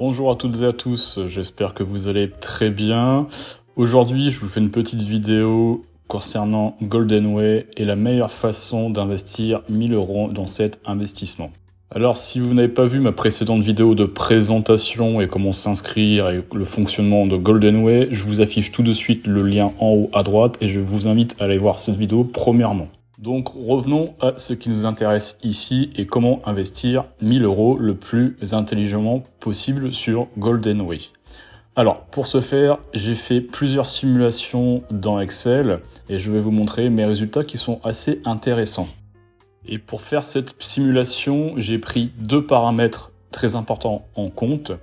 Bonjour à toutes et à tous, j'espère que vous allez très bien. Aujourd'hui, je vous fais une petite vidéo concernant Goldenway et la meilleure façon d'investir 1000 € dans cet investissement. Alors, si vous n'avez pas vu ma précédente vidéo de présentation et comment s'inscrire et le fonctionnement de Goldenway, je vous affiche tout de suite le lien en haut à droite et je vous invite à aller voir cette vidéo premièrement. Donc revenons à ce qui nous intéresse ici et comment investir 1000 € le plus intelligemment possible sur Goldenway. Alors pour ce faire, j'ai fait plusieurs simulations dans Excel et je vais vous montrer mes résultats qui sont assez intéressants. Et pour faire cette simulation, j'ai pris deux paramètres très importants en compte,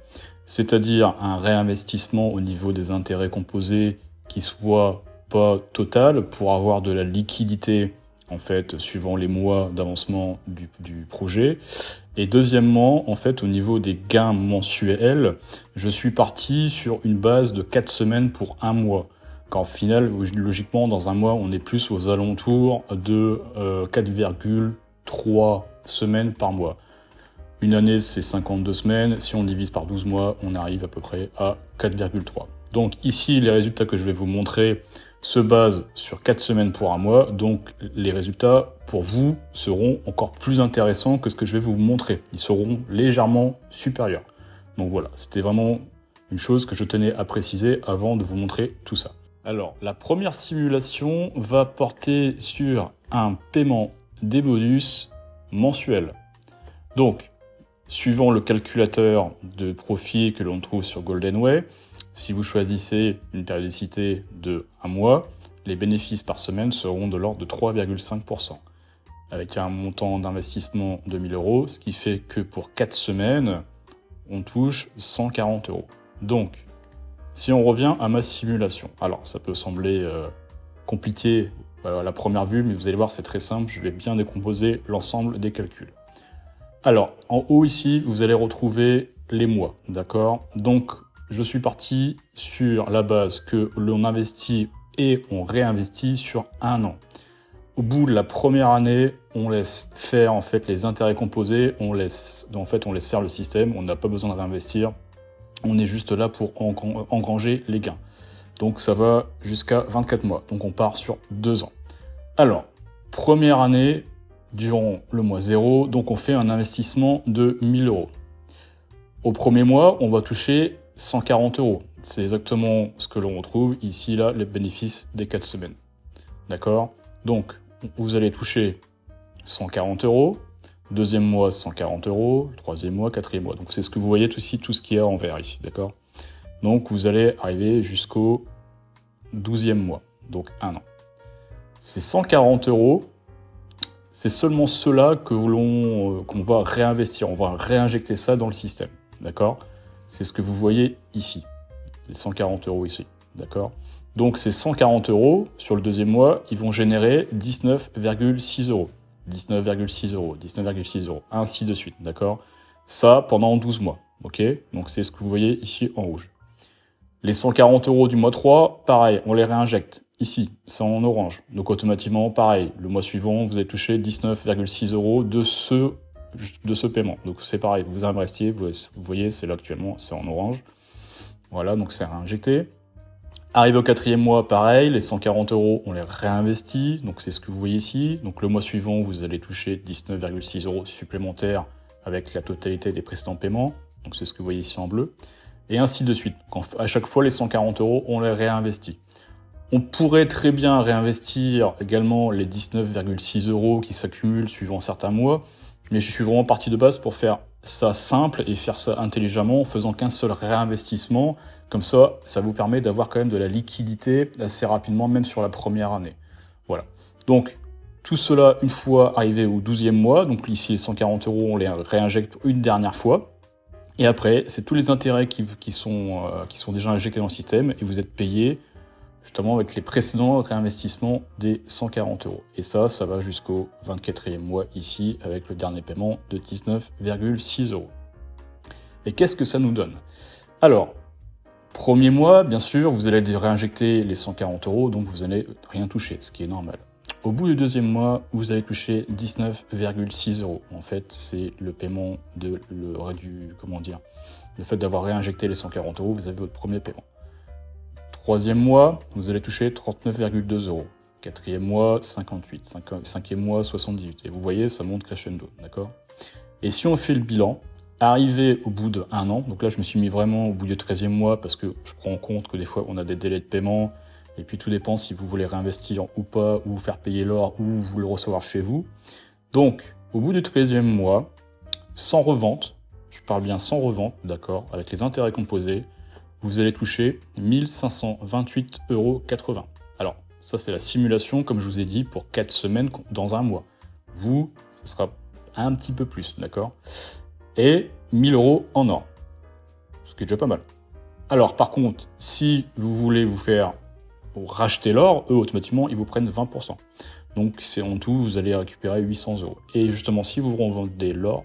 c'est-à-dire un réinvestissement au niveau des intérêts composés qui soit pas total pour avoir de la liquidité en fait, suivant les mois d'avancement du projet. Et deuxièmement, en fait, au niveau des gains mensuels, je suis parti sur une base de 4 semaines pour un mois. Car au final, logiquement, dans un mois, on est plus aux alentours de 4,3 semaines par mois. Une année, c'est 52 semaines. Si on divise par 12 mois, on arrive à peu près à 4,3. Donc ici, les résultats que je vais vous montrer se basent sur 4 semaines pour un mois, donc les résultats pour vous seront encore plus intéressants que ce que je vais vous montrer. Ils seront légèrement supérieurs. Donc voilà, c'était vraiment une chose que je tenais à préciser avant de vous montrer tout ça. Alors, la première simulation va porter sur un paiement des bonus mensuel. Donc, suivant le calculateur de profit que l'on trouve sur Goldenway, si vous choisissez une périodicité de 1 mois, les bénéfices par semaine seront de l'ordre de 3,5%, avec un montant d'investissement de 1000 €, ce qui fait que pour 4 semaines, on touche 140 €. Donc, si on revient à ma simulation, alors ça peut sembler compliqué à la première vue, mais vous allez voir, c'est très simple, je vais bien décomposer l'ensemble des calculs. Alors, en haut ici, vous allez retrouver les mois, d'accord? Donc, je suis parti sur la base que l'on investit et on réinvestit sur un an. Au bout de la première année, on laisse faire en fait les intérêts composés, on laisse faire le système, on n'a pas besoin de réinvestir, on est juste là pour engranger les gains. Donc ça va jusqu'à 24 mois, donc on part sur 2 ans. Alors, première année, durant le mois 0, donc on fait un investissement de 1000 €. Au premier mois, on va toucher 140 €. C'est exactement ce que l'on retrouve ici, là, les bénéfices des 4 semaines. D'accord? Donc, vous allez toucher 140 €, deuxième mois 140 €, troisième mois, quatrième mois. Donc c'est ce que vous voyez aussi, tout ce qu'il y a en vert ici, d'accord? Donc vous allez arriver jusqu'au 12e mois, donc 1 an. Ces 140 €, c'est seulement ceux-là qu'on va réinvestir, on va réinjecter ça dans le système, d'accord? C'est ce que vous voyez ici, les 140 € ici, d'accord? Donc ces 140 € sur le deuxième mois, ils vont générer 19,6 €, 19,6 €, 19,6 €, ainsi de suite, d'accord? Ça pendant 12 mois, ok? Donc c'est ce que vous voyez ici en rouge. Les 140 € du mois 3, pareil, on les réinjecte. Ici, c'est en orange. Donc automatiquement, pareil, le mois suivant, vous allez toucher 19,6 € de ce paiement. Donc c'est pareil, vous investissez, vous voyez, c'est là actuellement, c'est en orange. Voilà, donc c'est réinjecté. Arrivé au quatrième mois, pareil, les 140 €, on les réinvestit, donc c'est ce que vous voyez ici. Donc le mois suivant, vous allez toucher 19,6 € supplémentaires avec la totalité des précédents paiements. Donc c'est ce que vous voyez ici en bleu. Et ainsi de suite. À chaque fois, les 140 €, on les réinvestit. On pourrait très bien réinvestir également les 19,6 € qui s'accumulent suivant certains mois, mais je suis vraiment parti de base pour faire ça simple et faire ça intelligemment en faisant qu'un seul réinvestissement. Comme ça, ça vous permet d'avoir quand même de la liquidité assez rapidement, même sur la première année. Voilà. Donc, tout cela, une fois arrivé au 12e mois, donc ici les 140 €, on les réinjecte une dernière fois. Et après, c'est tous les intérêts qui sont déjà injectés dans le système et vous êtes payé justement avec les précédents réinvestissements des 140 €. Et ça va jusqu'au 24e mois ici avec le dernier paiement de 19,6 €. Et qu'est-ce que ça nous donne? Alors, premier mois, bien sûr, vous allez réinjecter les 140 €, donc vous n'allez rien toucher, ce qui est normal. Au bout du deuxième mois, vous allez toucher 19,6 €. En fait, c'est le paiement le fait d'avoir réinjecté les 140 €, vous avez votre premier paiement. Troisième mois, vous allez toucher 39,2 €. Quatrième mois, 58. Cinquième mois, 78. Et vous voyez, ça monte crescendo, d'accord? Et si on fait le bilan, arrivé au bout de 1 an, donc là je me suis mis vraiment au bout du 13e mois parce que je prends en compte que des fois on a des délais de paiement, et puis tout dépend si vous voulez réinvestir ou pas, ou faire payer l'or, ou vous le recevoir chez vous. Donc, au bout du 13e mois, sans revente, je parle bien sans revente, d'accord, avec les intérêts composés, vous allez toucher 1528,80 €. Alors, ça c'est la simulation, comme je vous ai dit, pour 4 semaines dans un mois. Vous, ce sera un petit peu plus, d'accord? Et 1000 € en or, ce qui est déjà pas mal. Alors, par contre, si vous voulez vous faire racheter l'or, eux, automatiquement, ils vous prennent 20%. Donc, c'est en tout, vous allez récupérer 800 €. Et justement, si vous revendez l'or,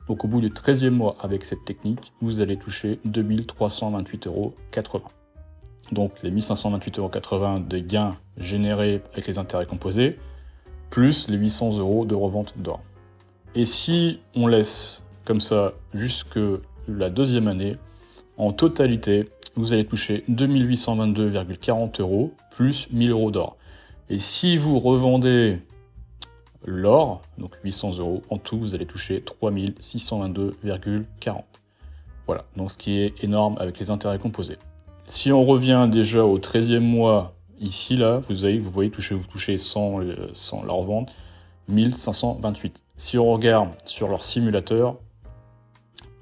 donc au bout du 13e mois avec cette technique, vous allez toucher 2328,80 €. Donc, les 1528,80 € de gains générés avec les intérêts composés, plus les 800 € de revente d'or. Et si on laisse comme ça jusque la deuxième année, en totalité, vous allez toucher 2822,40 € plus 1000 € d'or. Et si vous revendez l'or, donc 800 €, en tout, vous allez toucher 3622,40 €. Voilà, donc ce qui est énorme avec les intérêts composés. Si on revient déjà au 13e mois, ici, là, vous voyez, vous touchez sans la revente, 1528. Si on regarde sur leur simulateur,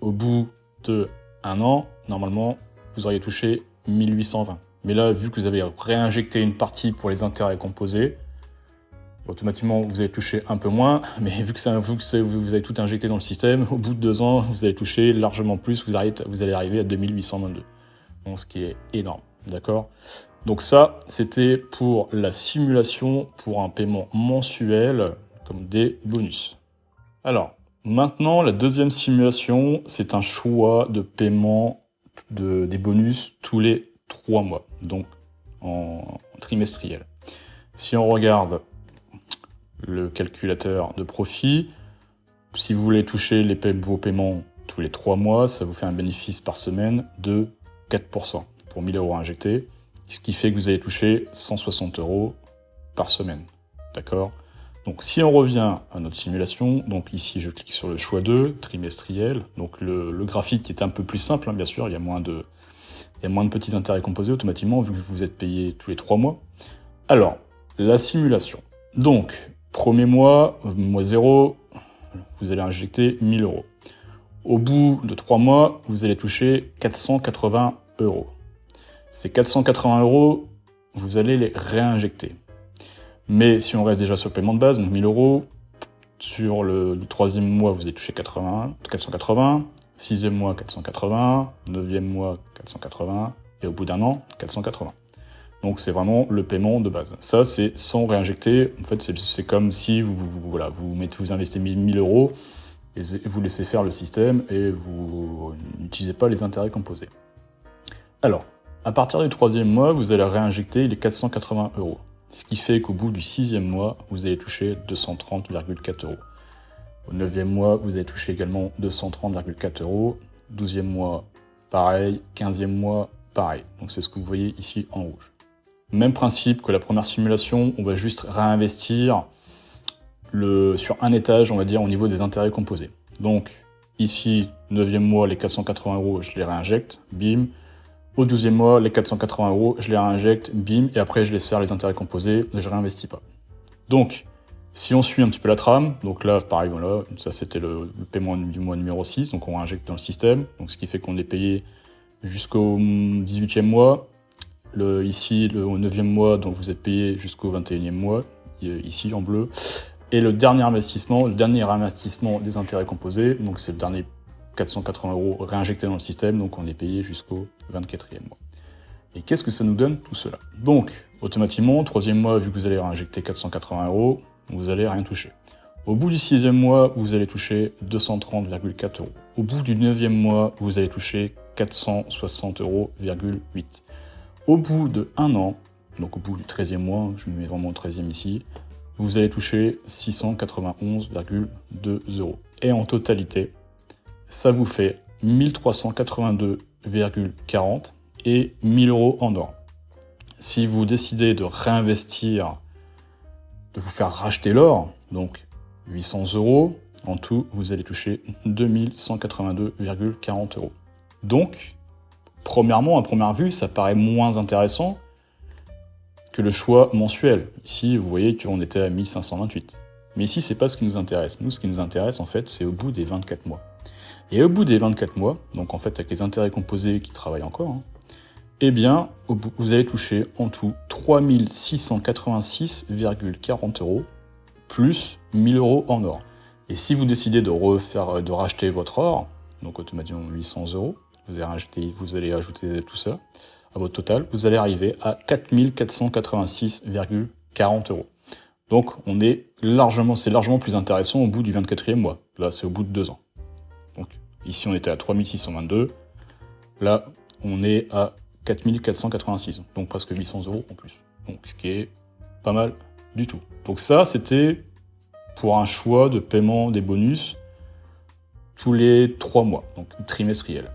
au bout de 1 an, normalement, vous auriez touché 1820. Mais là, vu que vous avez réinjecté une partie pour les intérêts composés, automatiquement, vous allez toucher un peu moins. Mais vu que vous avez tout injecté dans le système, au bout de 2 ans, vous allez toucher largement plus. Vous allez arriver à 2822. Donc, ce qui est énorme. D'accord? Donc ça, c'était pour la simulation pour un paiement mensuel comme des bonus. Alors, maintenant, la deuxième simulation, c'est un choix de paiement des bonus tous les 3 mois, donc en trimestriel. Si on regarde le calculateur de profit, si vous voulez toucher vos paiements tous les 3 mois, ça vous fait un bénéfice par semaine de 4% pour 1000 € injectés, ce qui fait que vous allez toucher 160 € par semaine. D'accord? Donc si on revient à notre simulation, donc ici je clique sur le choix 2, trimestriel, donc le graphique est un peu plus simple, hein, bien sûr, il y a moins de petits intérêts composés automatiquement, vu que vous êtes payé tous les 3 mois. Alors, la simulation. Donc, premier mois 0, vous allez injecter 1000 €. Au bout de 3 mois, vous allez toucher 480 €. Ces 480 €, vous allez les réinjecter. Mais si on reste déjà sur le paiement de base, donc 1000 €, sur le 3e mois, vous allez toucher 480, 6e mois, 480, 9e mois, 480, et au bout d'un an, 480. Donc c'est vraiment le paiement de base. Ça, c'est sans réinjecter. En fait, c'est comme si vous investissez 1000 € et vous laissez faire le système et vous n'utilisez pas les intérêts composés. Alors, à partir du 3e mois, vous allez réinjecter les 480 €. Ce qui fait qu'au bout du 6e mois, vous allez toucher 230,4 €. Au 9e mois, vous allez toucher également 230,4 €. 12e mois, pareil. 15e mois, pareil. Donc c'est ce que vous voyez ici en rouge. Même principe que la première simulation, on va juste réinvestir sur un étage, on va dire, au niveau des intérêts composés. Donc ici, 9e mois, les 480 €, je les réinjecte, bim. Au 12e mois, les 480 €, je les réinjecte, bim, et après je laisse faire les intérêts composés, je réinvestis pas. Donc, si on suit un petit peu la trame, donc là, pareil, voilà, ça c'était le paiement du mois numéro 6, donc on réinjecte dans le système, donc ce qui fait qu'on est payé jusqu'au 18e mois, ici, au 9e mois, donc vous êtes payé jusqu'au 21e mois, ici en bleu, et le dernier investissement des intérêts composés, donc c'est le dernier 480 € réinjectés dans le système, donc on est payé jusqu'au 24e mois. Et qu'est-ce que ça nous donne tout cela? Donc, automatiquement, 3e mois, vu que vous allez réinjecter 480 €, vous allez rien toucher. Au bout du 6e mois, vous allez toucher 230,4 €. Au bout du 9e mois, vous allez toucher 460,8 €. Au bout de 1 an, donc au bout du 13e mois, je me mets vraiment au 13e ici, vous allez toucher 691,2 €. Et en totalité, ça vous fait 1382,40 et 1000 € en or. Si vous décidez de réinvestir, de vous faire racheter l'or, donc 800 €, en tout, vous allez toucher 2182,40 €. Donc, premièrement, à première vue, ça paraît moins intéressant que le choix mensuel. Ici, vous voyez qu'on était à 1528. Mais ici, c'est pas ce qui nous intéresse. Nous, ce qui nous intéresse, en fait, c'est au bout des 24 mois. Et au bout des 24 mois, donc en fait, avec les intérêts composés qui travaillent encore, eh bien, vous allez toucher en tout 3686,40 € plus 1000 € en or. Et si vous décidez de racheter votre or, donc automatiquement 800 €, vous allez ajouter tout ça à votre total, vous allez arriver à 4486,40 €. Donc c'est largement plus intéressant au bout du 24e mois. Là, c'est au bout de 2 ans. Donc ici, on était à 3622. Là, on est à 4486, donc presque 800 € en plus. Donc ce qui est pas mal du tout. Donc ça, c'était pour un choix de paiement des bonus tous les 3 mois, donc trimestriel.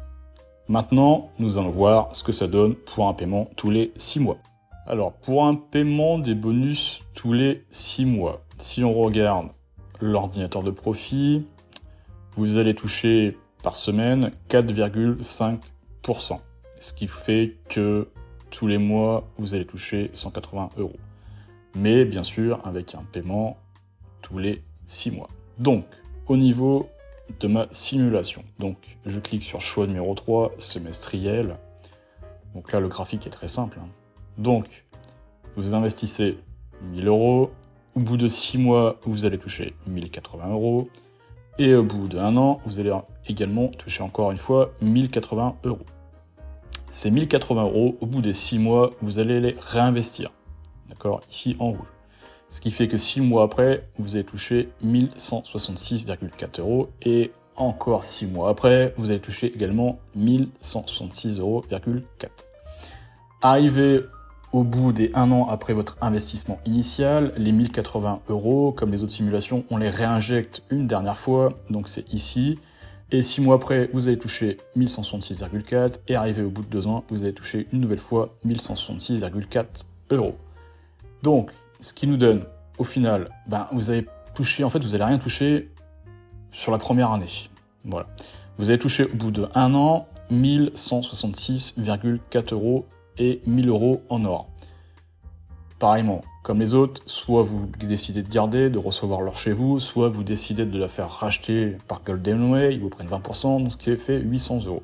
Maintenant, nous allons voir ce que ça donne pour un paiement tous les 6 mois. Alors, pour un paiement des bonus tous les 6 mois, si on regarde l'ordinateur de profit, vous allez toucher par semaine 4,5%. Ce qui fait que tous les mois, vous allez toucher 180 €. Mais bien sûr, avec un paiement tous les 6 mois. Donc, au niveau de ma simulation, donc je clique sur choix numéro 3, semestriel. Donc là, le graphique est très simple. Donc, vous investissez 1000 €. Au bout de 6 mois, vous allez toucher 1080 €. Et au bout d'1 an, vous allez également toucher encore une fois 1080 €. Ces 1080 €, au bout des 6 mois, vous allez les réinvestir. D'accord, ici en rouge. Ce qui fait que 6 mois après, vous allez toucher 1166,4 € et encore 6 mois après, vous allez toucher également 1166,4 €. Arrivé au bout des 1 an après votre investissement initial, les 1080 €, comme les autres simulations, on les réinjecte une dernière fois, donc c'est ici. Et 6 mois après, vous allez toucher 1166,4 € et arrivé au bout de 2 ans, vous allez toucher une nouvelle fois 1166,4 €. Donc, ce qui nous donne, au final, vous allez rien toucher sur la première année. Voilà. Vous allez toucher au bout de 1 an 1166,4 € et 1000 € en or. Pareillement, comme les autres, soit vous décidez de garder, de recevoir l'or chez vous, soit vous décidez de la faire racheter par Goldenway, ils vous prennent 20%, donc ce qui fait 800 €.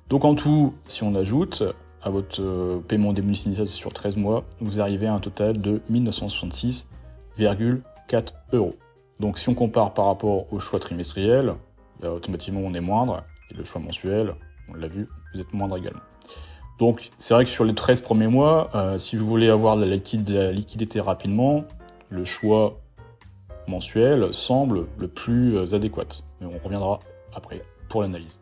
Donc en tout, si on ajoute à votre paiement des bonus initial sur 13 mois, vous arrivez à un total de 1966,4 €. Donc si on compare par rapport au choix trimestriel, automatiquement on est moindre, et le choix mensuel, on l'a vu, vous êtes moindre également. Donc c'est vrai que sur les 13 premiers mois, si vous voulez avoir de la liquidité rapidement, le choix mensuel semble le plus adéquat. Mais on reviendra après pour l'analyse.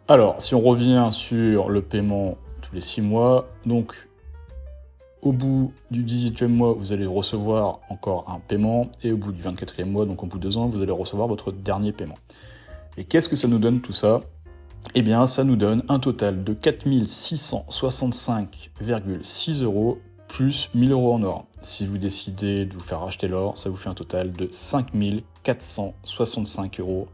Alors, si on revient sur le paiement tous les 6 mois, donc au bout du 18e mois, vous allez recevoir encore un paiement, et au bout du 24e mois, donc au bout de 2 ans, vous allez recevoir votre dernier paiement. Et qu'est-ce que ça nous donne tout ça ? Eh bien, ça nous donne un total de 4665,6 € plus 1000 € en or. Si vous décidez de vous faire acheter l'or, ça vous fait un total de 5465,6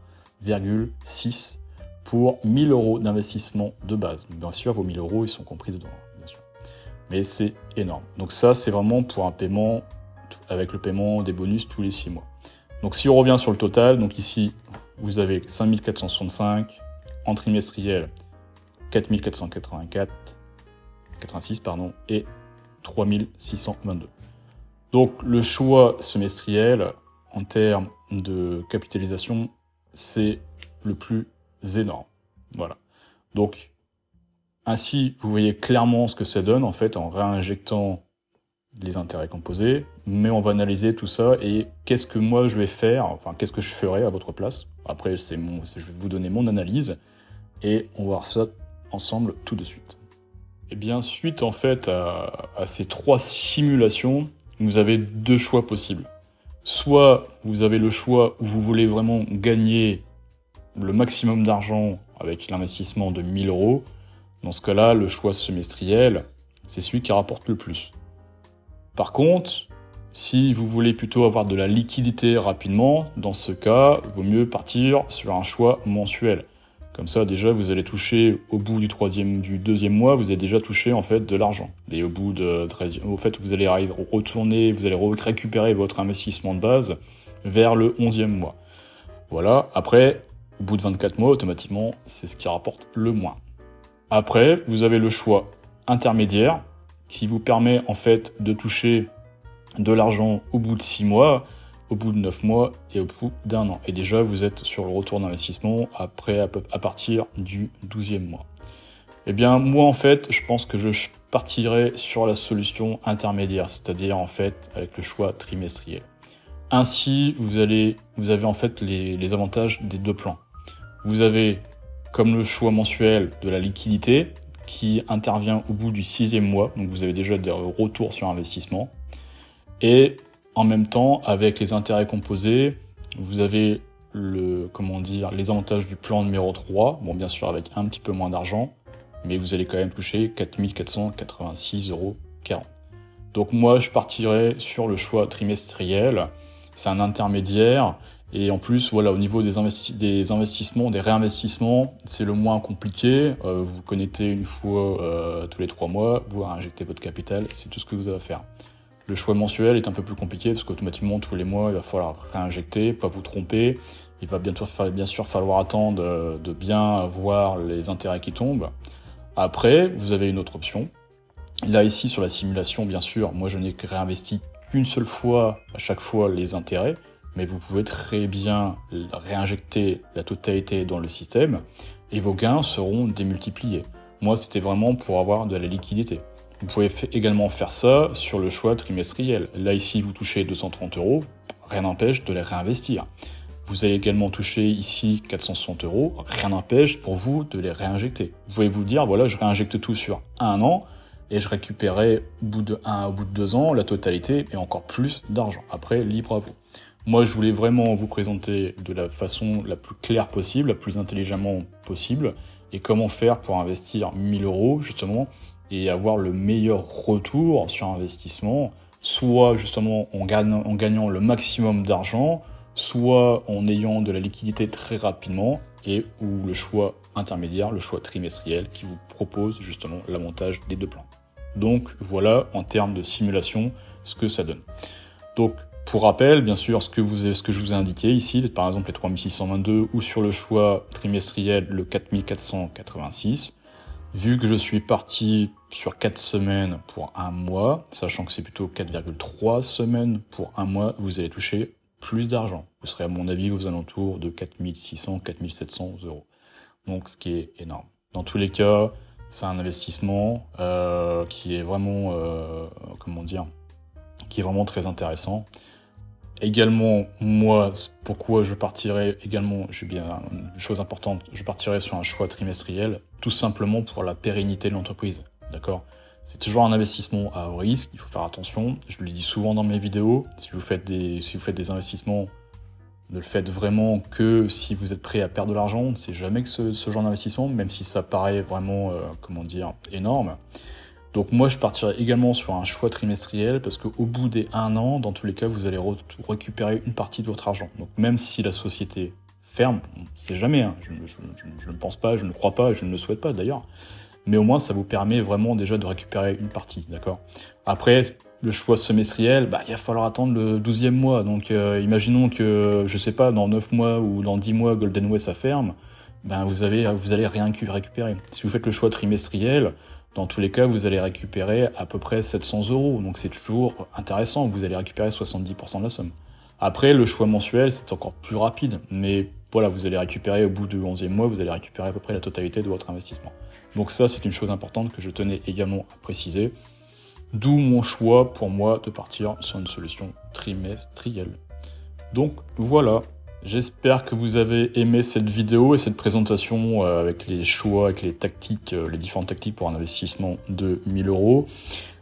€ pour 1000 € d'investissement de base. Bien sûr, vos 1000 €, ils sont compris dedans, bien sûr. Mais c'est énorme. Donc ça, c'est vraiment pour un paiement avec le paiement des bonus tous les 6 mois. Donc si on revient sur le total, donc ici, vous avez 5465 en trimestriel, 4486 et 3622. Donc le choix semestriel en termes de capitalisation, c'est le plus énorme. Voilà. Donc ainsi, vous voyez clairement ce que ça donne en fait en réinjectant les intérêts composés, mais on va analyser tout ça et qu'est-ce que moi je vais faire, enfin qu'est-ce que je ferai à votre place. Après, je vais vous donner mon analyse et on va voir ça ensemble tout de suite. Et bien, suite en fait à ces 3 simulations, vous avez 2 choix possibles. Soit vous avez le choix où vous voulez vraiment gagner le maximum d'argent avec l'investissement de 1000 euros, dans ce cas-là, le choix semestriel, c'est celui qui rapporte le plus. Par contre, si vous voulez plutôt avoir de la liquidité rapidement, dans ce cas, il vaut mieux partir sur un choix mensuel. Comme ça, déjà, vous allez toucher, au bout du deuxième mois, vous allez déjà toucher, en fait, de l'argent. Et au bout de 13, au fait, vous allez récupérer votre investissement de base vers le 11e mois. Voilà. Après, au bout de 24 mois, automatiquement, c'est ce qui rapporte le moins. Après, vous avez le choix intermédiaire qui vous permet, en fait, de toucher de l'argent au bout de 6 mois, au bout de 9 mois et au bout d'1 an. Et déjà, vous êtes sur le retour d'investissement à partir du 12e mois. Eh bien, moi, en fait, je pense que je partirai sur la solution intermédiaire, c'est-à-dire, en fait, avec le choix trimestriel. Ainsi, vous avez, en fait, les avantages des deux plans. Vous avez, comme le choix mensuel, de la liquidité qui intervient au bout du 6e mois, donc vous avez déjà des retours sur investissement. Et en même temps, avec les intérêts composés, vous avez les avantages du plan numéro 3, bon bien sûr avec un petit peu moins d'argent, mais vous allez quand même toucher 4 486,40 €. Donc moi je partirais sur le choix trimestriel, c'est un intermédiaire, et en plus voilà, au niveau des investissements, des réinvestissements, c'est le moins compliqué, vous connectez une fois tous les 3 mois, vous injectez votre capital, c'est tout ce que vous avez à faire. Le choix mensuel est un peu plus compliqué parce qu'automatiquement, tous les mois, il va falloir réinjecter, pas vous tromper. Il va bien sûr falloir attendre de bien voir les intérêts qui tombent. Après, vous avez une autre option. Là, ici, sur la simulation, bien sûr, moi, je n'ai réinvesti qu'une seule fois, à chaque fois, les intérêts. Mais vous pouvez très bien réinjecter la totalité dans le système et vos gains seront démultipliés. Moi, c'était vraiment pour avoir de la liquidité. Vous pouvez également faire ça sur le choix trimestriel. Là, ici, vous touchez 230 €, rien n'empêche de les réinvestir. Vous allez également toucher ici 460 €, rien n'empêche pour vous de les réinjecter. Vous pouvez vous dire, voilà, je réinjecte tout sur 1 an et je récupérerai au bout de 2 ans la totalité et encore plus d'argent. Après, libre à vous. Moi, je voulais vraiment vous présenter de la façon la plus claire possible, la plus intelligemment possible, et comment faire pour investir 1000 €, justement, et avoir le meilleur retour sur investissement, soit justement en gagnant le maximum d'argent, soit en ayant de la liquidité très rapidement, ou le choix intermédiaire, le choix trimestriel, qui vous propose justement l'avantage des deux plans. Donc voilà, en termes de simulation, ce que ça donne. Donc, pour rappel, bien sûr, ce que je vous ai indiqué ici, par exemple les 3622 ou sur le choix trimestriel, le 4486, vu que je suis parti sur 4 semaines pour 1 mois, sachant que c'est plutôt 4,3 semaines pour 1 mois, vous allez toucher plus d'argent. Vous serez à mon avis aux alentours de 4600, 4700 €. Donc ce qui est énorme. Dans tous les cas, c'est un investissement qui est vraiment, qui est vraiment très intéressant. Également, moi, pourquoi je partirais également, une chose importante, je partirais sur un choix trimestriel, tout simplement pour la pérennité de l'entreprise, d'accord ? C'est toujours un investissement à haut risque, il faut faire attention, je le dis souvent dans mes vidéos, si vous faites des investissements, ne le faites vraiment que si vous êtes prêt à perdre de l'argent, c'est jamais que ce genre d'investissement, même si ça paraît vraiment, énorme. Donc moi, je partirais également sur un choix trimestriel parce qu'au bout des 1 an, dans tous les cas, vous allez récupérer une partie de votre argent. Donc même si la société ferme, on ne sait jamais, hein, je ne pense pas, je ne crois pas, je ne le souhaite pas d'ailleurs, mais au moins ça vous permet vraiment déjà de récupérer une partie, d'accord ? Après, le choix semestriel, il va falloir attendre le 12e mois. Donc imaginons que, je sais pas, dans 9 mois ou dans 10 mois, Golden Way ça ferme, vous allez rien récupérer. Si vous faites le choix trimestriel, dans tous les cas, vous allez récupérer à peu près 700 €. Donc c'est toujours intéressant, vous allez récupérer 70% de la somme. Après, le choix mensuel, c'est encore plus rapide. Mais voilà, vous allez récupérer au bout du 11e mois, vous allez récupérer à peu près la totalité de votre investissement. Donc ça, c'est une chose importante que je tenais également à préciser. D'où mon choix, pour moi, de partir sur une solution trimestrielle. Donc voilà. J'espère que vous avez aimé cette vidéo et cette présentation avec les choix, avec les tactiques, les différentes tactiques pour un investissement de 1000 €.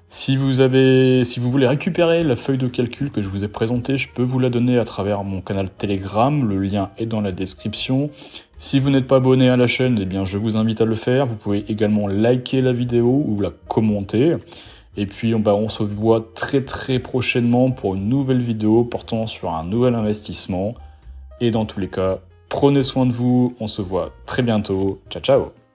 Si vous voulez récupérer la feuille de calcul que je vous ai présentée, je peux vous la donner à travers mon canal Telegram, le lien est dans la description. Si vous n'êtes pas abonné à la chaîne, eh bien je vous invite à le faire. Vous pouvez également liker la vidéo ou la commenter. Et puis on se voit très très prochainement pour une nouvelle vidéo portant sur un nouvel investissement. Et dans tous les cas, prenez soin de vous, on se voit très bientôt. Ciao ciao!